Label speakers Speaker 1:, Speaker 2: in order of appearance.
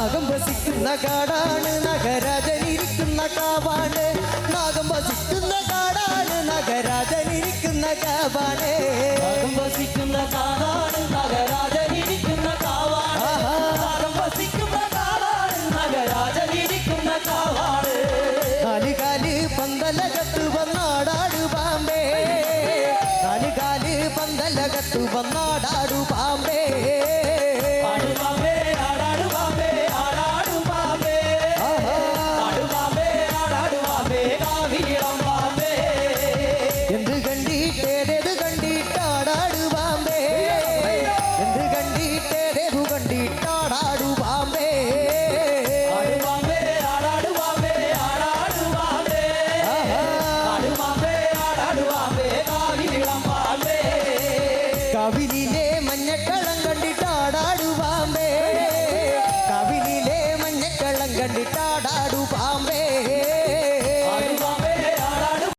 Speaker 1: നാഗം വസിക്കുന്ന കാടാണ് നഗരാജനിരിക്കുന്ന കാവാണ് നാഗം വസിക്കുന്ന കാടാണ് നഗരാജനിരിക്കുന്ന കാവാണ്
Speaker 2: നാഗം വസിക്കുന്ന കാടാണ് നഗരാജനിരിക്കുന്ന കാവാണ് നാഗം വസിക്കുന്ന കാടാണ് നഗരാജനിരിക്കുന്ന കാവാണ്
Speaker 1: നാലുകാല് പന്തലകത്ത് വന്നാടാടു പാമ്പേ നാലുകാല് പന്തലകത്ത് വന്നാടാടു പാമ്പേ എന്ത് കണ്ടിട്ടേത് കണ്ടിട്ടാടാടു പാമ്പേ എന്ത് കണ്ടിട്ടേതു കണ്ടിട്ടാടാടു പാമ്പേ കവിലിലെ മഞ്ഞക്കളം കണ്ടിട്ടാടാടു പാമ്പേ കവിലിലെ മഞ്ഞക്കളം കണ്ടിട്ടാടാടു പാമ്പേ